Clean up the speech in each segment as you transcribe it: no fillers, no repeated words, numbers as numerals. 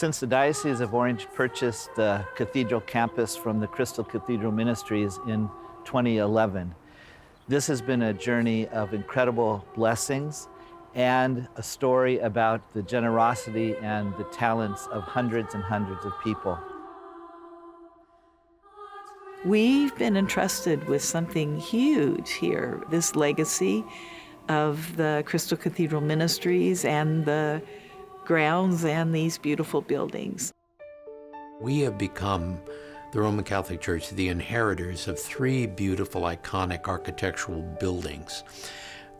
Since the Diocese of Orange purchased the Cathedral campus from the Crystal Cathedral Ministries in 2011, this has been a journey of incredible blessings and a story about the generosity and the talents of hundreds and hundreds of people. We've been entrusted with something huge here, this legacy of the Crystal Cathedral Ministries and the grounds and these beautiful buildings. We have become, the Roman Catholic Church, the inheritors of three beautiful, iconic architectural buildings.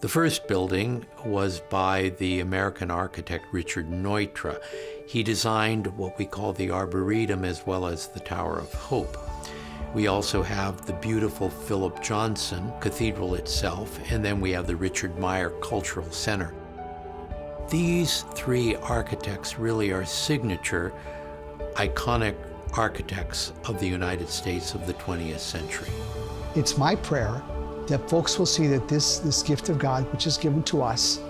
The first building was by the American architect Richard Neutra. He designed what we call the Arboretum as well as the Tower of Hope. We also have the beautiful Philip Johnson Cathedral itself, and then we have the Richard Meyer Cultural Center. These three architects really are signature, iconic architects of the United States of the 20th century. It's my prayer that folks will see that this gift of God, which is given to us,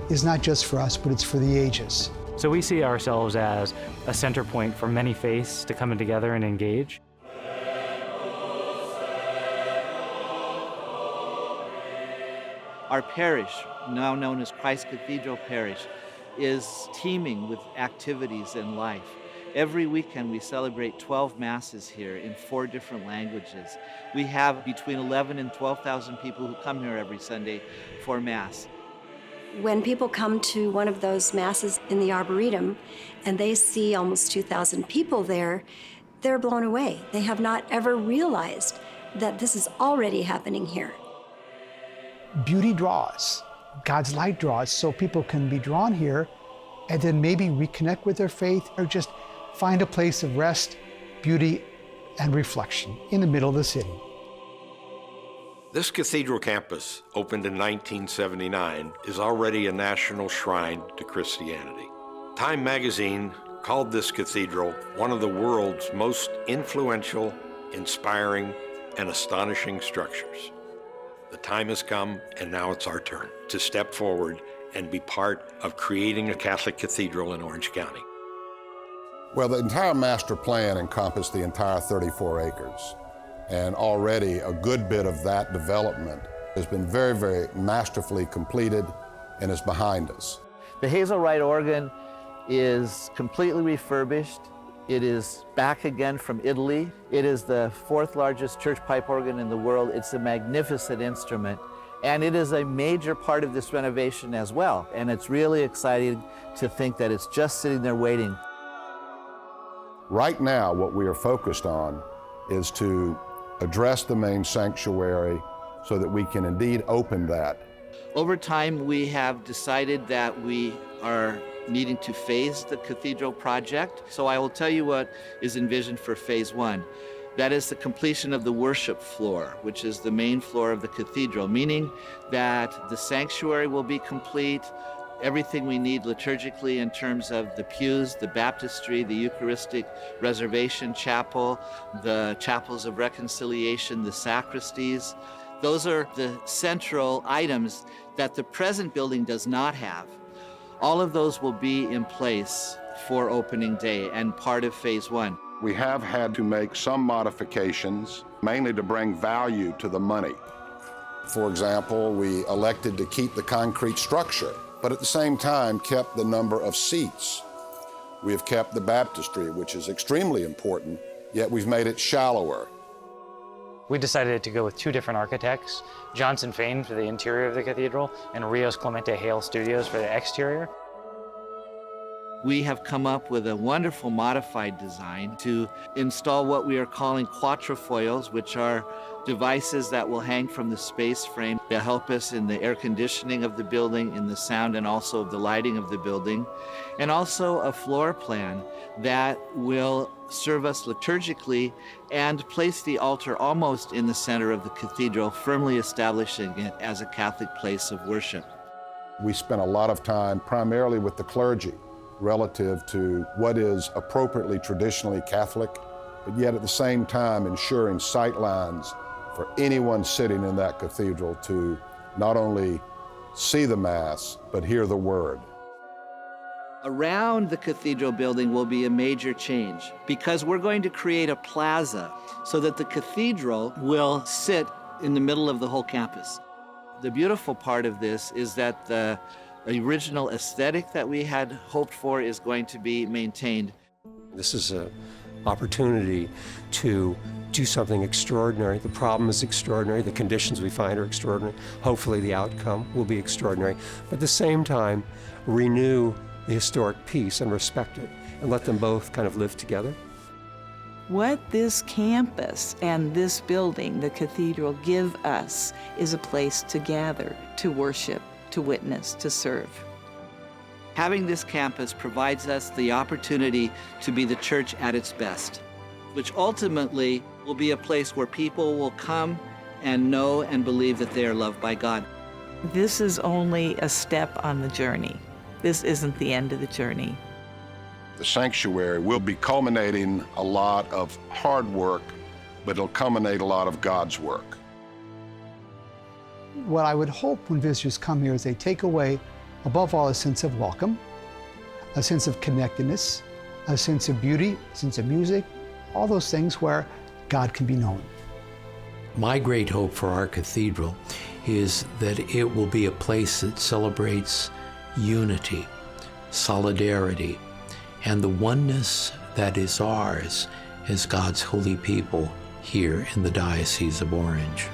is not just for us, but it's for the ages. So we see ourselves as a center point for many faiths to come together and engage. Our parish, now known as Christ Cathedral Parish, is teeming with activities and life. Every weekend we celebrate 12 masses here in 4 different languages. We have between 11 and 12,000 people who come here every Sunday for Mass. When people come to one of those masses in the Arboretum and they see almost 2,000 people there, they're blown away. They have not ever realized that this is already happening here. Beauty draws, God's light draws, so people can be drawn here and then maybe reconnect with their faith or just find a place of rest, beauty, and reflection in the middle of the city. This cathedral campus, opened in 1979, is already a national shrine to Christianity. Time magazine called this cathedral one of the world's most influential, inspiring, and astonishing structures. The time has come, and now it's our turn to step forward and be part of creating a Catholic cathedral in Orange County. Well, the entire master plan encompassed the entire 34 acres. And already a good bit of that development has been very, very masterfully completed and is behind us. The Hazelrite organ is completely refurbished. It is back again from Italy. It is the 4th largest church pipe organ in the world. It's a magnificent instrument. And it is a major part of this renovation as well. And it's really exciting to think that it's just sitting there waiting. Right now, what we are focused on is to address the main sanctuary so that we can indeed open that. Over time, we have decided that we are needing to phase the cathedral project. So I will tell you what is envisioned for phase 1. That is the completion of the worship floor, which is the main floor of the cathedral, meaning that the sanctuary will be complete, everything we need liturgically in terms of the pews, the baptistry, the Eucharistic reservation chapel, the chapels of reconciliation, the sacristies. Those are the central items that the present building does not have. All of those will be in place for opening day and part of phase 1. We have had to make some modifications, mainly to bring value to the money. For example, we elected to keep the concrete structure, but at the same time kept the number of seats. We have kept the baptistry, which is extremely important, yet we've made it shallower. We decided to go with 2 different architects, Johnson Fain for the interior of the cathedral and Rios Clemente Hale Studios for the exterior. We have come up with a wonderful modified design to install what we are calling quatrefoils, which are devices that will hang from the space frame to help us in the air conditioning of the building, in the sound and also the lighting of the building, and also a floor plan that will serve us liturgically and place the altar almost in the center of the cathedral, firmly establishing it as a Catholic place of worship. We spent a lot of time primarily with the clergy relative to what is appropriately traditionally Catholic, but yet at the same time ensuring sight lines for anyone sitting in that cathedral to not only see the Mass, but hear the Word. Around the cathedral building will be a major change because we're going to create a plaza so that the cathedral will sit in the middle of the whole campus. The beautiful part of this is that the original aesthetic that we had hoped for is going to be maintained. This is an opportunity to do something extraordinary. The problem is extraordinary. The conditions we find are extraordinary. Hopefully the outcome will be extraordinary. But at the same time, renew the historic piece and respect it and let them both kind of live together. What this campus and this building, the cathedral, give us is a place to gather, to worship, to witness, to serve. Having this campus provides us the opportunity to be the church at its best, which ultimately will be a place where people will come and know and believe that they are loved by God. This is only a step on the journey. This isn't the end of the journey. The sanctuary will be culminating a lot of hard work, but it'll culminate a lot of God's work. What I would hope when visitors come here is they take away, above all, a sense of welcome, a sense of connectedness, a sense of beauty, a sense of music, all those things where God can be known. My great hope for our cathedral is that it will be a place that celebrates unity, solidarity, and the oneness that is ours as God's holy people here in the Diocese of Orange.